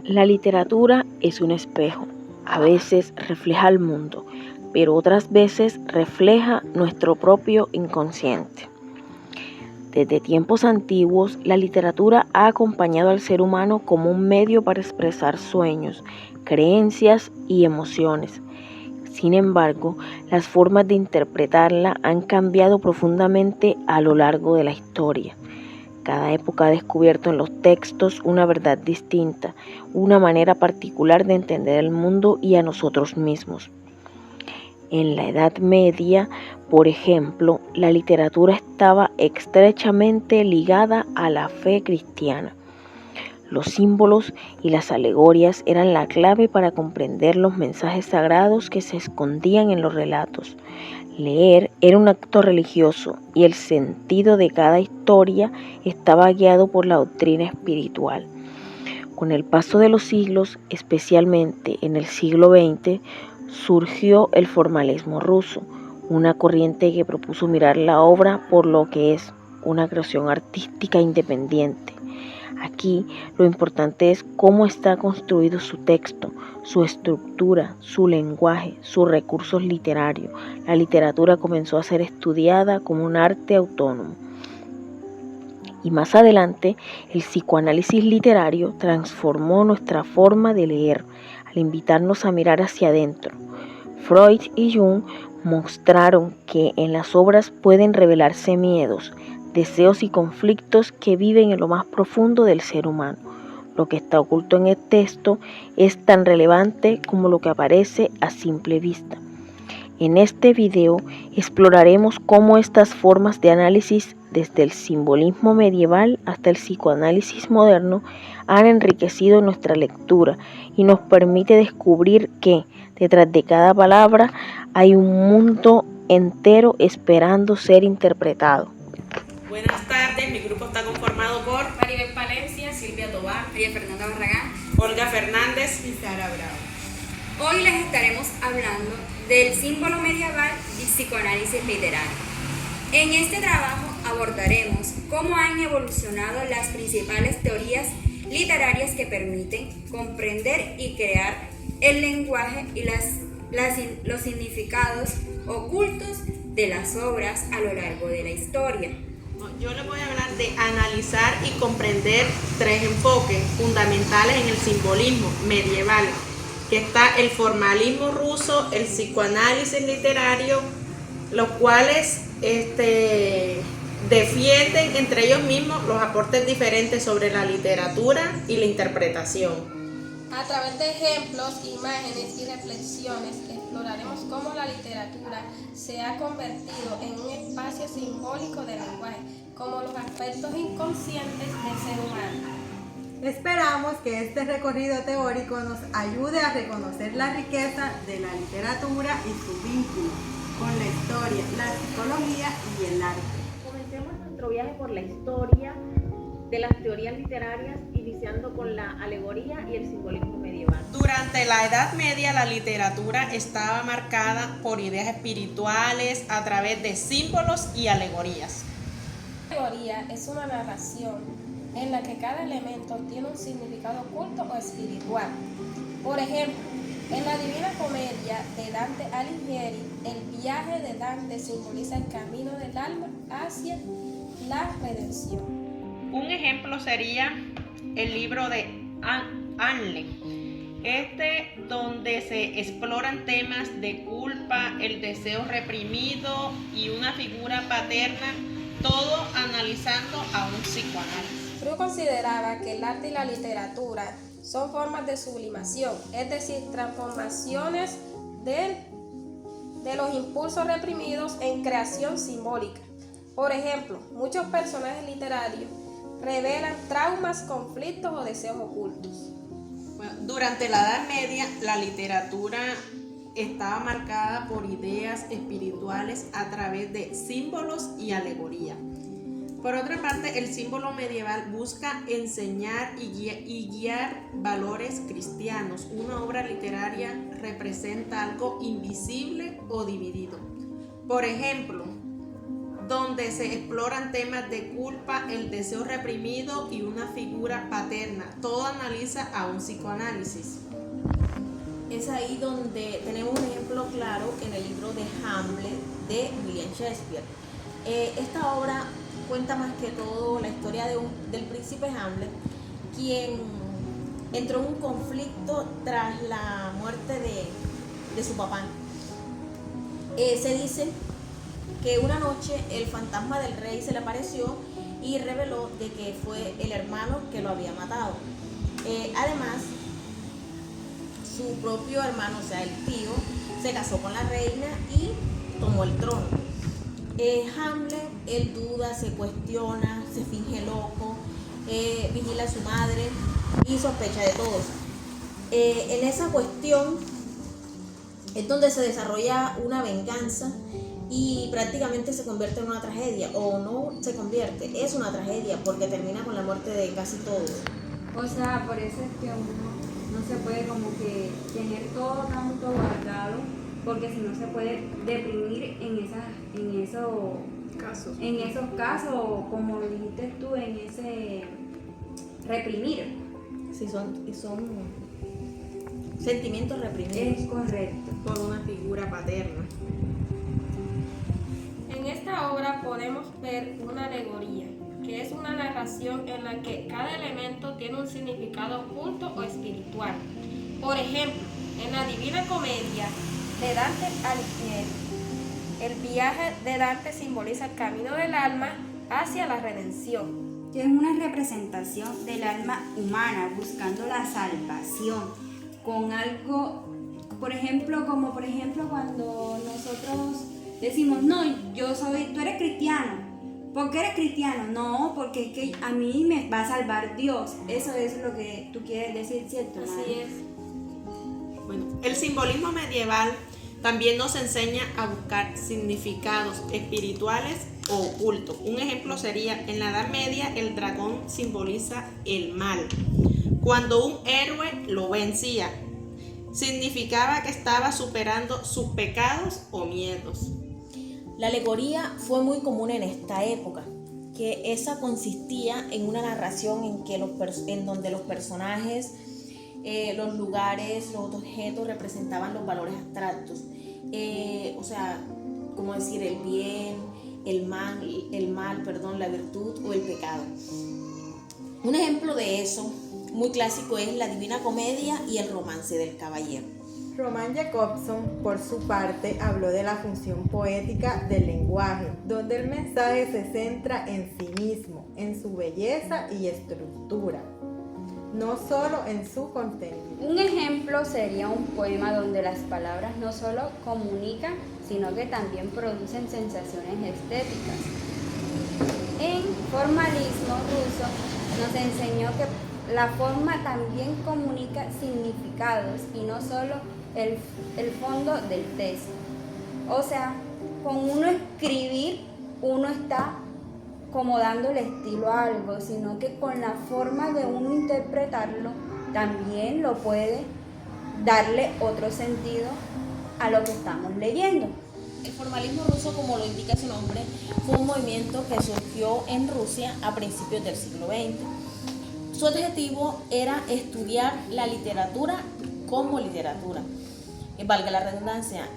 La literatura es un espejo. A veces refleja el mundo, pero otras veces refleja nuestro propio inconsciente. Desde tiempos antiguos, la literatura ha acompañado al ser humano como un medio para expresar sueños, creencias y emociones. Sin embargo, las formas de interpretarla han cambiado profundamente a lo largo de la historia. Cada época ha descubierto en los textos una verdad distinta, una manera particular de entender el mundo y a nosotros mismos. En la Edad Media, por ejemplo, la literatura estaba estrechamente ligada a la fe cristiana. Los símbolos y las alegorías eran la clave para comprender los mensajes sagrados que se escondían en los relatos. Leer era un acto religioso y el sentido de cada historia estaba guiado por la doctrina espiritual. Con el paso de los siglos, especialmente en el siglo XX, surgió el formalismo ruso, una corriente que propuso mirar la obra por lo que es, una creación artística independiente. Aquí lo importante es cómo está construido su texto, su estructura, su lenguaje, sus recursos literarios. La literatura comenzó a ser estudiada como un arte autónomo. Y más adelante, el psicoanálisis literario transformó nuestra forma de leer al invitarnos a mirar hacia adentro. Freud y Jung mostraron que en las obras pueden revelarse miedos, deseos y conflictos que viven en lo más profundo del ser humano. Lo que está oculto en el texto es tan relevante como lo que aparece a simple vista. En este video exploraremos cómo estas formas de análisis, desde el simbolismo medieval hasta el psicoanálisis moderno, han enriquecido nuestra lectura y nos permite descubrir que, detrás de cada palabra, hay un mundo entero esperando ser interpretado. Buenas tardes, mi grupo está conformado por Maribel Palencia, Silvia Tobar, María Fernanda Barragán, Olga Fernández y Sara Bravo. Hoy les estaremos hablando del símbolo medieval y psicoanálisis literario. En este trabajo abordaremos cómo han evolucionado las principales teorías literarias que permiten comprender y crear el lenguaje y los significados ocultos de las obras a lo largo de la historia. Yo les voy a hablar de analizar y comprender tres enfoques fundamentales en el simbolismo medieval, que está el formalismo ruso, el psicoanálisis literario, los cuales defienden entre ellos mismos los aportes diferentes sobre la literatura y la interpretación. A través de ejemplos, imágenes y reflexiones exploraremos cómo la literatura se ha convertido en un espacio simbólico del lenguaje, como los aspectos inconscientes del ser humano. Esperamos que este recorrido teórico nos ayude a reconocer la riqueza de la literatura y su vínculo con la historia, la psicología y el arte. Comencemos nuestro viaje por la historia de las teorías literarias, iniciando con la alegoría y el simbolismo medieval. Durante la Edad Media, la literatura estaba marcada por ideas espirituales a través de símbolos y alegorías. La alegoría es una narración en la que cada elemento tiene un significado oculto o espiritual. Por ejemplo, en la Divina Comedia de Dante Alighieri, el viaje de Dante simboliza el camino del alma hacia la redención. Un ejemplo sería el libro de Anle, donde se exploran temas de culpa, el deseo reprimido y una figura paterna, todo analizando a un psicoanálisis. Freud consideraba que el arte y la literatura son formas de sublimación, es decir, transformaciones de los impulsos reprimidos en creación simbólica. Por ejemplo, muchos personajes literarios revelan traumas, conflictos o deseos ocultos. Bueno, durante la Edad Media, la literatura estaba marcada por ideas espirituales a través de símbolos y alegoría. Por otra parte, el símbolo medieval busca enseñar y guiar valores cristianos. Una obra literaria representa algo invisible o dividido. Por ejemplo, donde se exploran temas de culpa, el deseo reprimido y una figura paterna. Todo analiza a un psicoanálisis. Es ahí donde tenemos un ejemplo claro en el libro de Hamlet de William Shakespeare. Esta obra cuenta más que todo la historia del príncipe Hamlet, quien entró en un conflicto tras la muerte de su papá. Se dice que una noche el fantasma del rey se le apareció y reveló de que fue el hermano que lo había matado. Además, su propio hermano, o sea, el tío, se casó con la reina y tomó el trono. Hamlet, él duda, se cuestiona, se finge loco, vigila a su madre y sospecha de todos. En esa cuestión es donde se desarrolla una venganza y prácticamente se convierte en una tragedia, o no se convierte, es una tragedia porque termina con la muerte de casi todos. O sea, por eso es que uno no se puede como que tener todo tanto guardado, porque si no se puede deprimir en esos casos, como lo dijiste tú, en ese reprimir. Sí, son sentimientos reprimidos. Es correcto. Por una figura paterna. En esta obra podemos ver una alegoría, que es una narración en la que cada elemento tiene un significado oculto o espiritual. Por ejemplo, en la Divina Comedia de Dante Alighieri, el viaje de Dante simboliza el camino del alma hacia la redención, Que es una representación del alma humana buscando la salvación con algo, por ejemplo, cuando nosotros decimos, no, tú eres cristiano. ¿Por qué eres cristiano? No, porque es que a mí me va a salvar Dios. Eso es lo que tú quieres decir, ¿cierto? así es. Bueno, el simbolismo medieval también nos enseña a buscar significados espirituales o ocultos. Un ejemplo sería, en la Edad Media el dragón simboliza el mal. Cuando un héroe lo vencía, significaba que estaba superando sus pecados o miedos. La alegoría fue muy común en esta época, que esa consistía en una narración en donde los personajes, los lugares, los objetos representaban los valores abstractos. O sea, como decir el bien, el mal, la virtud o el pecado. Un ejemplo de eso muy clásico es la Divina Comedia y el Romance del Caballero. Roman Jakobson, por su parte, habló de la función poética del lenguaje, donde el mensaje se centra en sí mismo, en su belleza y estructura, no solo en su contenido. Un ejemplo sería un poema donde las palabras no solo comunican, sino que también producen sensaciones estéticas. En formalismo ruso nos enseñó que la forma también comunica significados y no solo el fondo del texto. O sea, con uno escribir, uno está como dándole estilo a algo, sino que con la forma de uno interpretarlo, también lo puede darle otro sentido a lo que estamos leyendo. El formalismo ruso, como lo indica su nombre, fue un movimiento que surgió en Rusia a principios del siglo XX. Su objetivo era estudiar la literatura como literatura, valga la redundancia.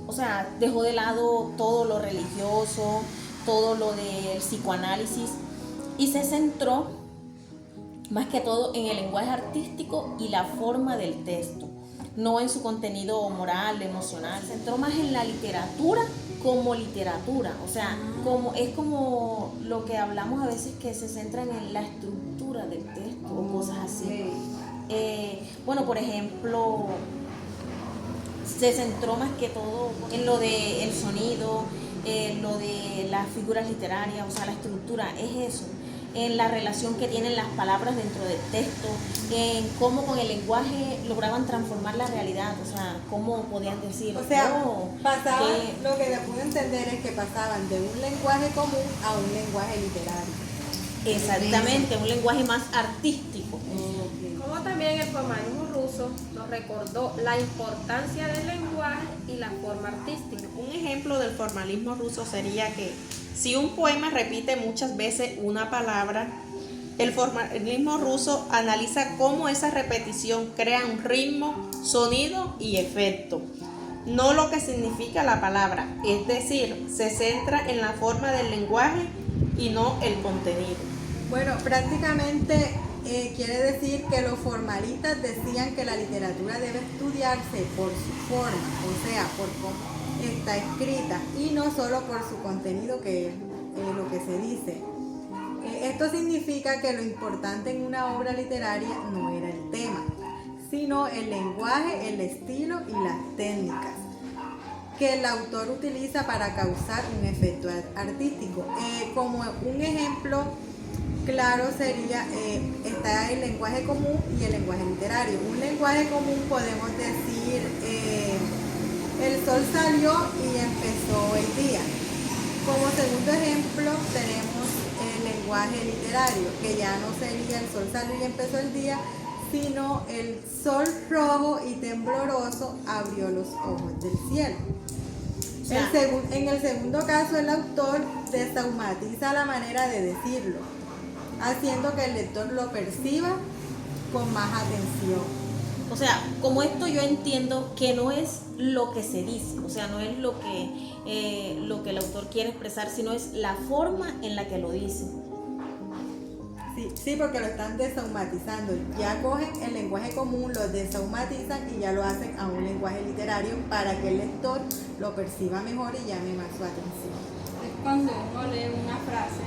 O sea, dejó de lado todo lo religioso, todo lo del psicoanálisis y se centró más que todo en el lenguaje artístico y la forma del texto, no en su contenido moral, emocional. Se centró más en la literatura como literatura, o sea, es como lo que hablamos a veces, que se centran en la estructura del texto o cosas así. Bueno, por ejemplo, se centró más que todo en lo del sonido, lo de las figuras literarias, o sea, la estructura, es eso, en la relación que tienen las palabras dentro del texto, en cómo con el lenguaje lograban transformar la realidad, o sea, cómo podían decir, O sea, pasaban, que- lo que le puedo entender es que pasaban de un lenguaje común a un lenguaje literario. exactamente, un lenguaje más artístico. Como también el formalismo ruso nos recordó la importancia del lenguaje y la forma artística. Un ejemplo del formalismo ruso sería que si un poema repite muchas veces una palabra, el formalismo ruso analiza cómo esa repetición crea un ritmo, sonido y efecto, no lo que significa la palabra, es decir, se centra en la forma del lenguaje y no el contenido. Bueno, prácticamente quiere decir que los formalistas decían que la literatura debe estudiarse por su forma, o sea, por cómo está escrita y no solo por su contenido, que es lo que se dice. Esto significa que lo importante en una obra literaria no era el tema, sino el lenguaje, el estilo y las técnicas que el autor utiliza para causar un efecto artístico. Como un ejemplo claro sería, está el lenguaje común y el lenguaje literario. Un lenguaje común podemos decir, el sol salió y empezó el día. Como segundo ejemplo tenemos el lenguaje literario, que ya no sería el sol salió y empezó el día, sino el sol rojo y tembloroso abrió los ojos del cielo. En el segundo caso, el autor desaumatiza la manera de decirlo, haciendo que el lector lo perciba con más atención. O sea, como esto yo entiendo que no es lo que se dice, o sea, no es lo que el autor quiere expresar, sino es la forma en la que lo dice. Sí, porque lo están desaumatizando. Ya cogen el lenguaje común, lo desaumatizan y ya lo hacen a un lenguaje literario para que el lector lo perciba mejor y llame más su atención. Es cuando uno lee una frase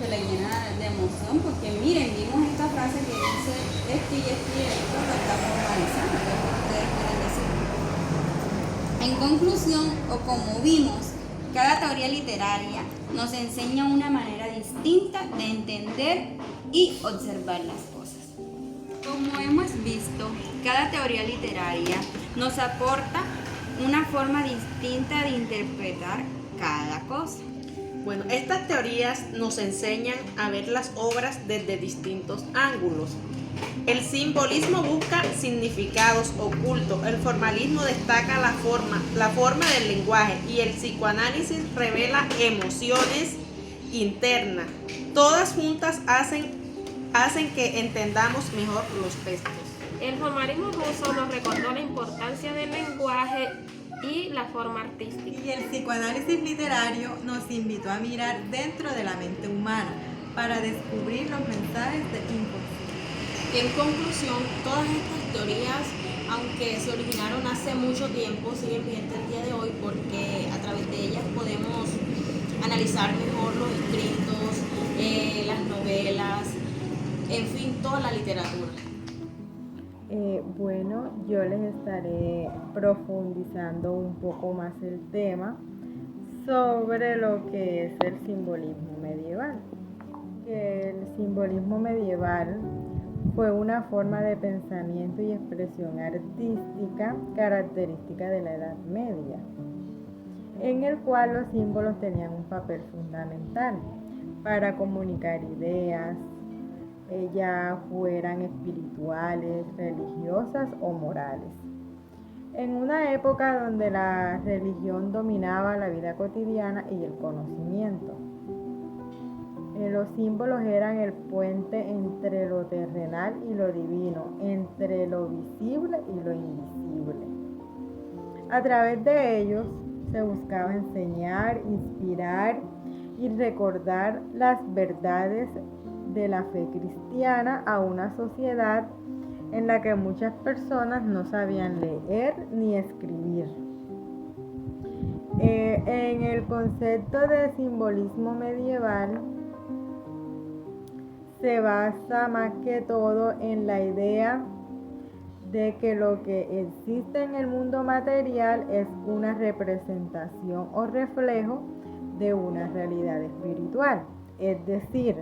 que le llena de emoción, porque miren, vimos esta frase que dice esto y esto y esto, lo está formalizando, es lo que ustedes quieren decir. En conclusión, o como vimos, cada teoría literaria nos enseña una manera distinta de entender y observar las cosas. Como hemos visto, cada teoría literaria nos aporta una forma distinta de interpretar cada cosa. Bueno, estas teorías nos enseñan a ver las obras desde distintos ángulos. El simbolismo busca significados ocultos, el formalismo destaca la forma del lenguaje y el psicoanálisis revela emociones internas. Todas juntas hacen que entendamos mejor los textos. El formalismo ruso nos recordó la importancia del lenguaje y la forma artística. Y el psicoanálisis literario nos invitó a mirar dentro de la mente humana para descubrir los mensajes del inconsciente. En conclusión, todas estas teorías, aunque se originaron hace mucho tiempo, siguen vigentes el día de hoy porque a través de ellas podemos analizar mejor los escritos, las novelas, en fin, toda la literatura. Bueno, yo les estaré profundizando un poco más el tema sobre lo que es el simbolismo medieval. El simbolismo medieval fue una forma de pensamiento y expresión artística característica de la Edad Media, en el cual los símbolos tenían un papel fundamental para comunicar ideas, ya fueran espirituales, religiosas o morales. En una época donde la religión dominaba la vida cotidiana y el conocimiento. Los símbolos eran el puente entre lo terrenal y lo divino, entre lo visible y lo invisible. A través de ellos se buscaba enseñar, inspirar y recordar las verdades de la fe cristiana a una sociedad en la que muchas personas no sabían leer ni escribir. En el concepto de simbolismo medieval se basa más que todo en la idea de que lo que existe en el mundo material es una representación o reflejo de una realidad espiritual, es decir,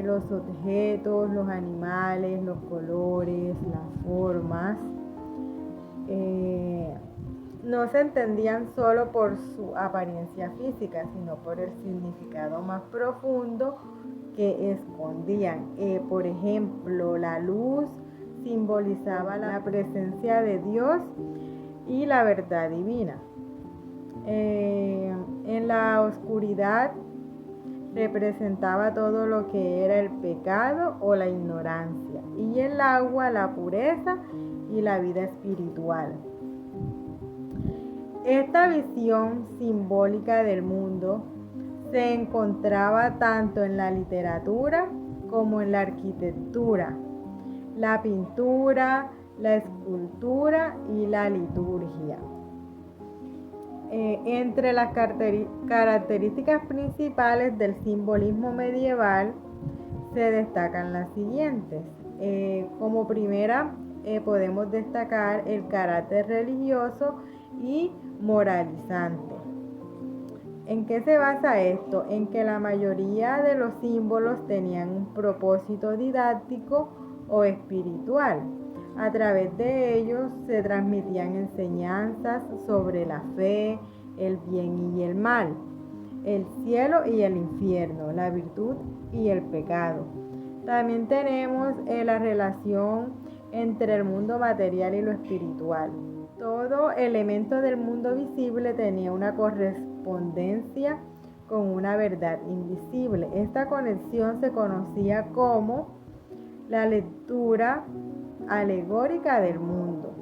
los objetos, los animales, los colores, las formas, no se entendían solo por su apariencia física, sino por el significado más profundo que escondían. Por ejemplo, la luz simbolizaba la presencia de Dios y la verdad divina. En la oscuridad representaba todo lo que era el pecado o la ignorancia, y el agua la pureza y la vida espiritual. Esta visión simbólica del mundo se encontraba tanto en la literatura como en la arquitectura, la pintura, la escultura y la liturgia. Entre las características principales del simbolismo medieval se destacan las siguientes. Como primera, podemos destacar el carácter religioso y moralizante. ¿En qué se basa esto? En que la mayoría de los símbolos tenían un propósito didáctico o espiritual. A través de ellos se transmitían enseñanzas sobre la fe, el bien y el mal, el cielo y el infierno, la virtud y el pecado. También tenemos la relación entre el mundo material y lo espiritual. Todo elemento del mundo visible tenía una correspondencia con una verdad invisible. Esta conexión se conocía como la lectura alegórica del mundo.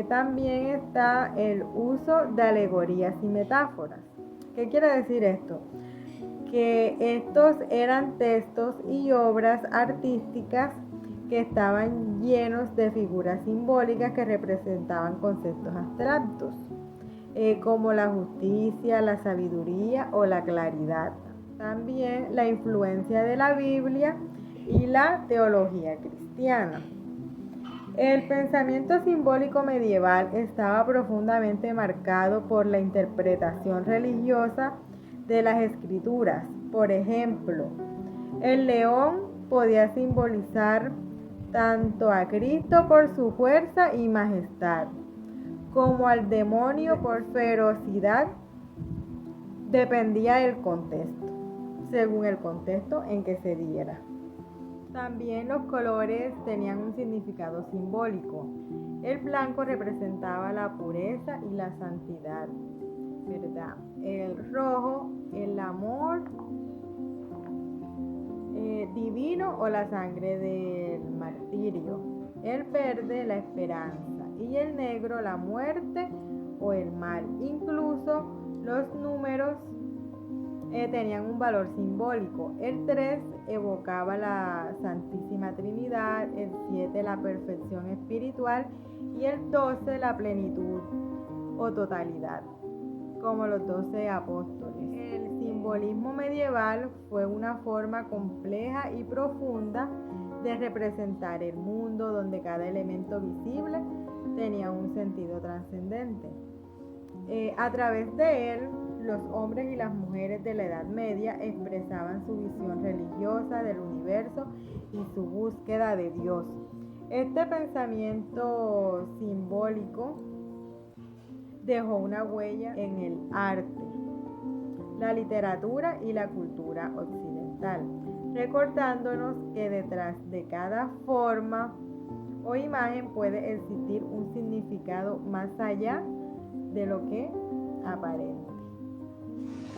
También está el uso de alegorías y metáforas. ¿Qué quiere decir esto? Que estos eran textos y obras artísticas que estaban llenos de figuras simbólicas que representaban conceptos abstractos, como la justicia, la sabiduría o la claridad. También la influencia de la Biblia y la teología cristiana. El pensamiento simbólico medieval estaba profundamente marcado por la interpretación religiosa de las escrituras. Por ejemplo, el león podía simbolizar tanto a Cristo por su fuerza y majestad, como al demonio por ferocidad. Dependía del contexto, según el contexto en que se diera. También los colores tenían un significado simbólico. El blanco representaba la pureza y la santidad, ¿verdad? El rojo, el amor divino o la sangre del martirio. El verde, la esperanza. Y el negro, la muerte o el mal. Incluso los números tenían un valor simbólico. El 3 evocaba la Santísima Trinidad, el 7 la perfección espiritual y el 12 la plenitud o totalidad, como los 12 apóstoles. El simbolismo medieval fue una forma compleja y profunda de representar el mundo, donde cada elemento visible tenía un sentido trascendente. A través de él, los hombres y las mujeres de la Edad Media expresaban su visión religiosa del universo y su búsqueda de Dios. Este pensamiento simbólico dejó una huella en el arte, la literatura y la cultura occidental, recordándonos que detrás de cada forma o imagen puede existir un significado más allá de lo que aparenta.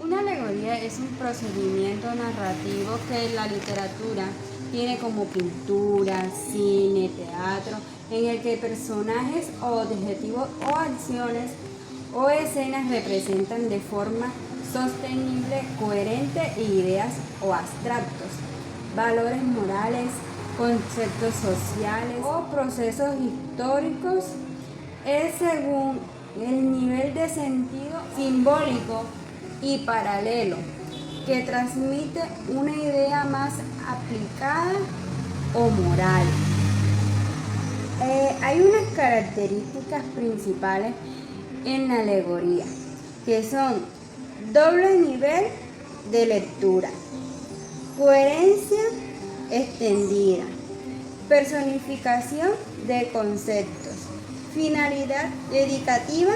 Una alegoría es un procedimiento narrativo que la literatura tiene como pintura, cine, teatro, en el que personajes o objetivos o acciones o escenas representan de forma sostenible, coherente ideas o abstractos, valores morales, conceptos sociales o procesos históricos. Es según el nivel de sentido simbólico y paralelo que transmite una idea más aplicada o moral. Hay unas características principales en la alegoría, que son doble nivel de lectura, coherencia extendida, personificación de conceptos, finalidad dedicativa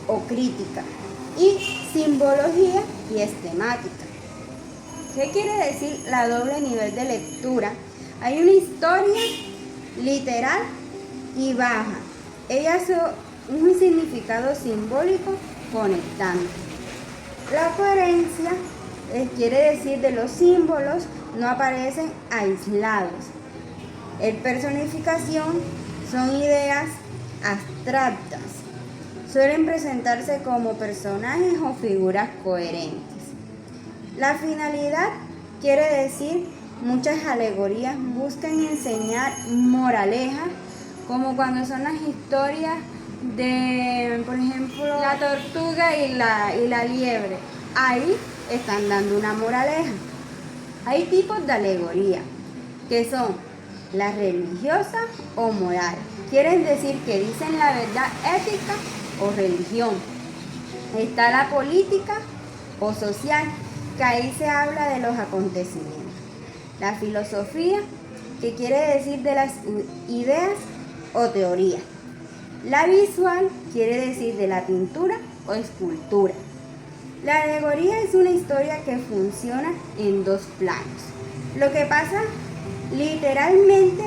o crítica y simbología y esquemática. ¿Qué quiere decir la doble nivel de lectura? Hay una historia literal y baja. Ellas son un significado simbólico conectando. La coherencia quiere decir de los símbolos no aparecen aislados. El personificación son ideas abstractas. Suelen presentarse como personajes o figuras coherentes. La finalidad quiere decir muchas alegorías buscan enseñar moraleja, como cuando son las historias de, por ejemplo, la tortuga y la liebre. Ahí están dando una moraleja. Hay tipos de alegoría, que son las religiosas o moral. Quieren decir que dicen la verdad ética o religión. Está la política o social, que ahí se habla de los acontecimientos. La filosofía, que quiere decir de las ideas o teorías. La visual quiere decir de la pintura o escultura. La alegoría es una historia que funciona en dos planos. Lo que pasa literalmente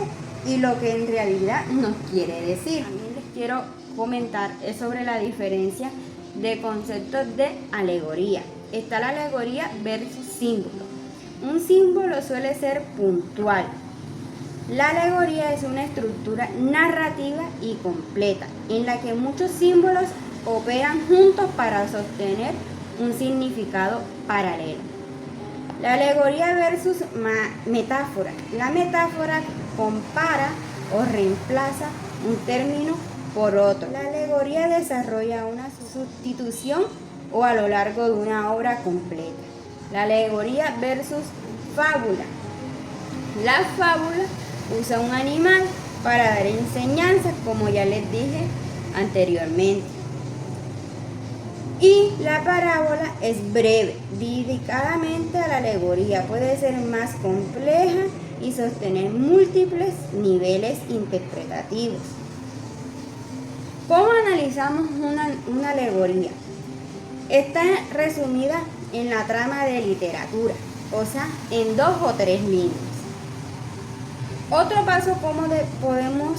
y lo que en realidad nos quiere decir. También les quiero comentar sobre la diferencia de conceptos de alegoría. Está la alegoría versus símbolo. Un símbolo suele ser puntual. La alegoría es una estructura narrativa y completa, en la que muchos símbolos operan juntos para sostener un significado paralelo. La alegoría versus metáfora. La metáfora compara o reemplaza un término por otro. La alegoría desarrolla una sustitución o a lo largo de una obra completa. La alegoría versus fábula. La fábula usa un animal para dar enseñanzas, como ya les dije anteriormente. Y la parábola es breve, dedicadamente a la alegoría. Puede ser más compleja y sostener múltiples niveles interpretativos. ¿Cómo analizamos una alegoría? Está resumida en la trama de literatura, o sea, en 2 o 3 líneas. Otro paso como podemos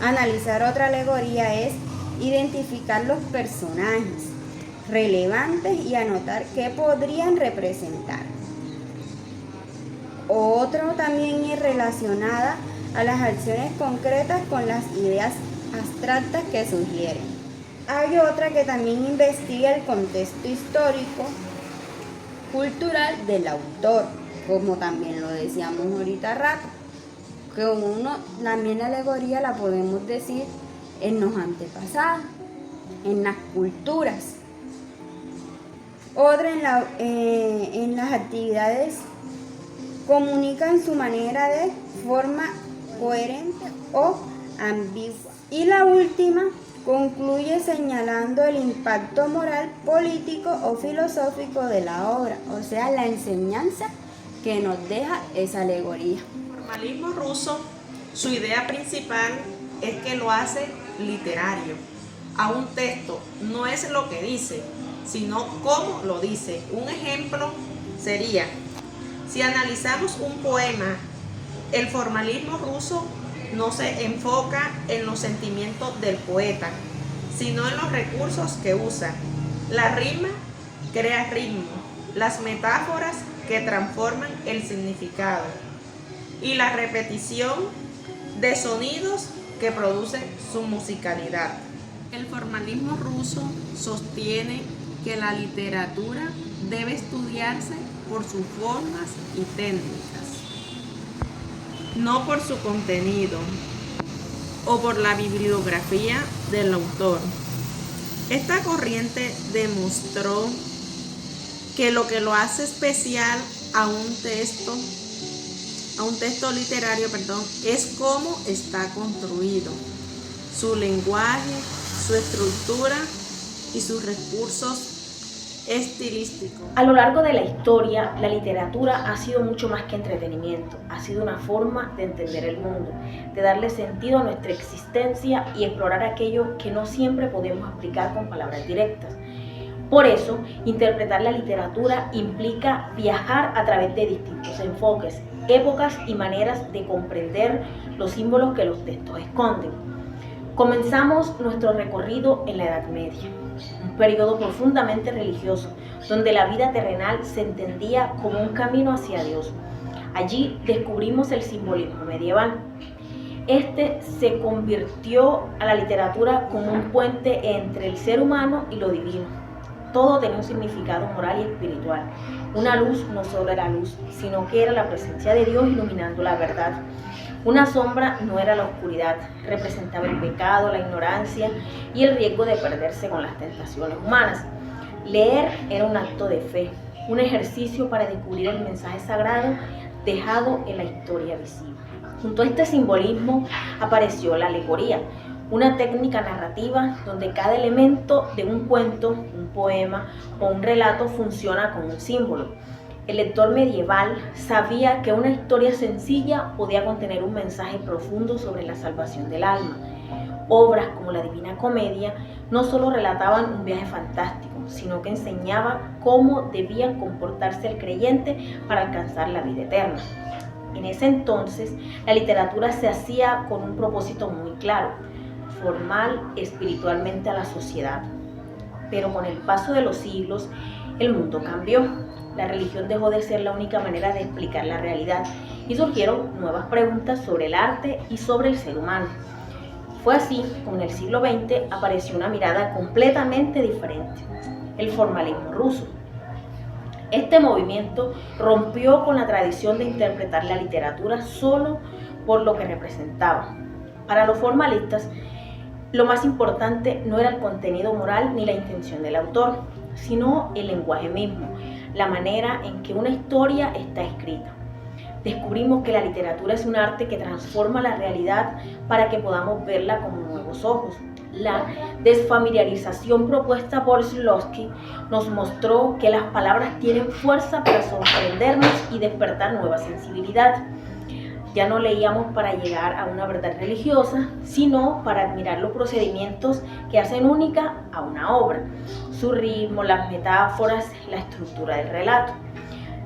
analizar otra alegoría es identificar los personajes relevantes y anotar qué podrían representar. Otro también es relacionada a las acciones concretas con las ideas abstractas que sugieren. Hay otra que también investiga el contexto histórico, cultural del autor, como también lo decíamos ahorita rato, que también la alegoría la podemos decir en los antepasados, en las culturas. Otra en las actividades comunican su manera de forma coherente o ambigua. Y la última concluye señalando el impacto moral, político o filosófico de la obra, o sea, la enseñanza que nos deja esa alegoría. El formalismo ruso, su idea principal es que lo hace literario. A un texto no es lo que dice, sino cómo lo dice. Un ejemplo sería, si analizamos un poema, el formalismo ruso no se enfoca en los sentimientos del poeta, sino en los recursos que usa. La rima crea ritmo, las metáforas que transforman el significado y la repetición de sonidos que producen su musicalidad. El formalismo ruso sostiene que la literatura debe estudiarse por sus formas y técnicas, no por su contenido o por la bibliografía del autor. Esta corriente demostró que lo que lo hace especial a un texto literario, es cómo está construido, su lenguaje, su estructura y sus recursos estilísticos. A lo largo de la historia, la literatura ha sido mucho más que entretenimiento, ha sido una forma de entender el mundo, de darle sentido a nuestra existencia y explorar aquello que no siempre podemos explicar con palabras directas. Por eso, interpretar la literatura implica viajar a través de distintos enfoques, épocas y maneras de comprender los símbolos que los textos esconden. Comenzamos nuestro recorrido en la Edad Media, un periodo profundamente religioso, donde la vida terrenal se entendía como un camino hacia Dios. Allí descubrimos el simbolismo medieval. Este se convirtió a la literatura como un puente entre el ser humano y lo divino. Todo tenía un significado moral y espiritual. Una luz no solo era luz, sino que era la presencia de Dios iluminando la verdad. Una sombra no era la oscuridad, representaba el pecado, la ignorancia y el riesgo de perderse con las tentaciones humanas. Leer era un acto de fe, un ejercicio para descubrir el mensaje sagrado dejado en la historia visible. Junto a este simbolismo apareció la alegoría, una técnica narrativa donde cada elemento de un cuento, un poema o un relato funciona como un símbolo. El lector medieval sabía que una historia sencilla podía contener un mensaje profundo sobre la salvación del alma. Obras como la Divina Comedia no solo relataban un viaje fantástico, sino que enseñaban cómo debía comportarse el creyente para alcanzar la vida eterna. En ese entonces, la literatura se hacía con un propósito muy claro: formar espiritualmente a la sociedad. Pero con el paso de los siglos, el mundo cambió. La religión dejó de ser la única manera de explicar la realidad y surgieron nuevas preguntas sobre el arte y sobre el ser humano. Fue así como en el siglo XX apareció una mirada completamente diferente: el formalismo ruso. Este movimiento rompió con la tradición de interpretar la literatura solo por lo que representaba. Para los formalistas, lo más importante no era el contenido moral ni la intención del autor, sino el lenguaje mismo, la manera en que una historia está escrita. Descubrimos que la literatura es un arte que transforma la realidad para que podamos verla con nuevos ojos. La desfamiliarización propuesta por Shklovsky nos mostró que las palabras tienen fuerza para sorprendernos y despertar nueva sensibilidad. Ya no leíamos para llegar a una verdad religiosa, sino para admirar los procedimientos que hacen única a una obra, su ritmo, las metáforas, la estructura del relato.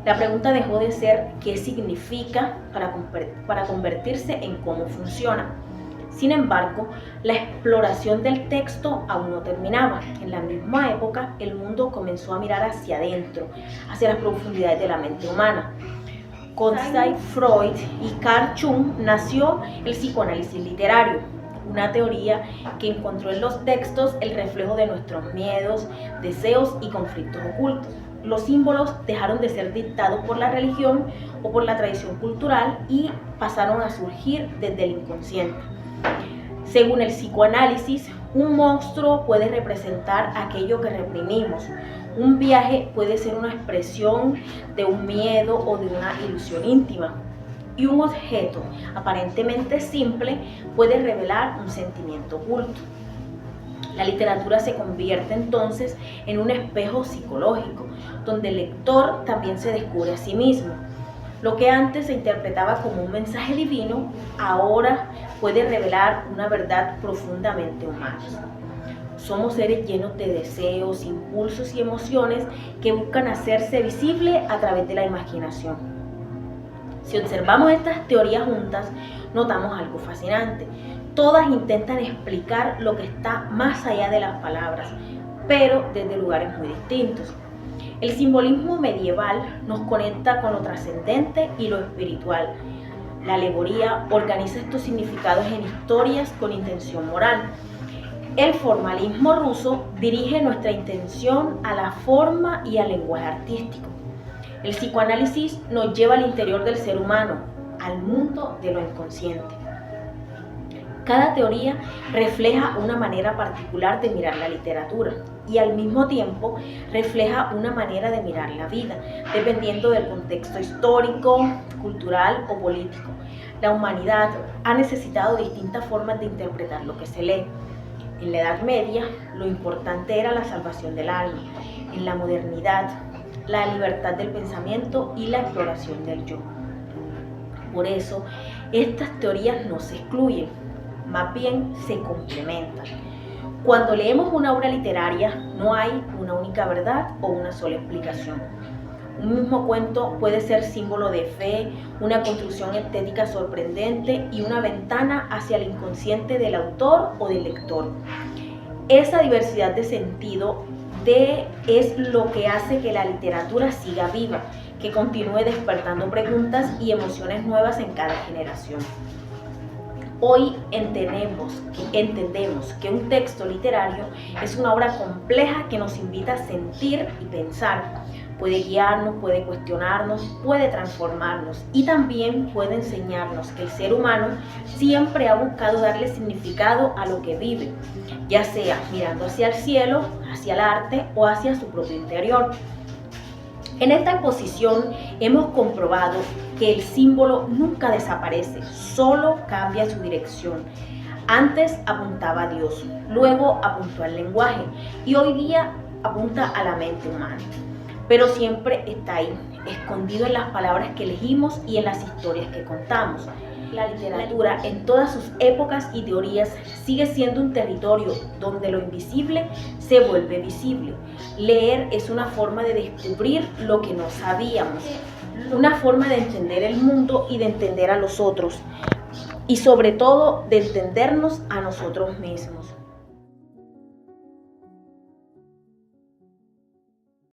La pregunta dejó de ser qué significa para convertirse en cómo funciona. Sin embargo, la exploración del texto aún no terminaba. En la misma época, el mundo comenzó a mirar hacia adentro, hacia las profundidades de la mente humana. Con Sigmund Freud y Carl Jung nació el psicoanálisis literario, una teoría que encontró en los textos el reflejo de nuestros miedos, deseos y conflictos ocultos. Los símbolos dejaron de ser dictados por la religión o por la tradición cultural y pasaron a surgir desde el inconsciente. Según el psicoanálisis, un monstruo puede representar aquello que reprimimos. Un viaje puede ser una expresión de un miedo o de una ilusión íntima. Y un objeto aparentemente simple puede revelar un sentimiento oculto. La literatura se convierte entonces en un espejo psicológico, donde el lector también se descubre a sí mismo. Lo que antes se interpretaba como un mensaje divino, ahora puede revelar una verdad profundamente humana. Somos seres llenos de deseos, impulsos y emociones que buscan hacerse visibles a través de la imaginación. Si observamos estas teorías juntas, notamos algo fascinante. Todas intentan explicar lo que está más allá de las palabras, pero desde lugares muy distintos. El simbolismo medieval nos conecta con lo trascendente y lo espiritual. La alegoría organiza estos significados en historias con intención moral. El formalismo ruso dirige nuestra intención a la forma y al lenguaje artístico. El psicoanálisis nos lleva al interior del ser humano, al mundo de lo inconsciente. Cada teoría refleja una manera particular de mirar la literatura y al mismo tiempo refleja una manera de mirar la vida, dependiendo del contexto histórico, cultural o político. La humanidad ha necesitado distintas formas de interpretar lo que se lee. En la Edad Media, lo importante era la salvación del alma. En la modernidad, la libertad del pensamiento y la exploración del yo. Por eso, estas teorías no se excluyen, más bien se complementan. Cuando leemos una obra literaria, no hay una única verdad o una sola explicación. Un mismo cuento puede ser símbolo de fe, una construcción estética sorprendente y una ventana hacia el inconsciente del autor o del lector. Esa diversidad de sentido es lo que hace que la literatura siga viva, que continúe despertando preguntas y emociones nuevas en cada generación. Hoy entendemos que un texto literario es una obra compleja que nos invita a sentir y pensar. Puede guiarnos, puede cuestionarnos, puede transformarnos y también puede enseñarnos que el ser humano siempre ha buscado darle significado a lo que vive, ya sea mirando hacia el cielo, hacia el arte o hacia su propio interior. En esta exposición hemos comprobado que el símbolo nunca desaparece, solo cambia su dirección. Antes apuntaba a Dios, luego apuntó al lenguaje y hoy día apunta a la mente humana. Pero siempre está ahí, escondido en las palabras que elegimos y en las historias que contamos. La literatura en todas sus épocas y teorías sigue siendo un territorio donde lo invisible se vuelve visible. Leer es una forma de descubrir lo que no sabíamos, una forma de entender el mundo y de entender a los otros, y sobre todo de entendernos a nosotros mismos.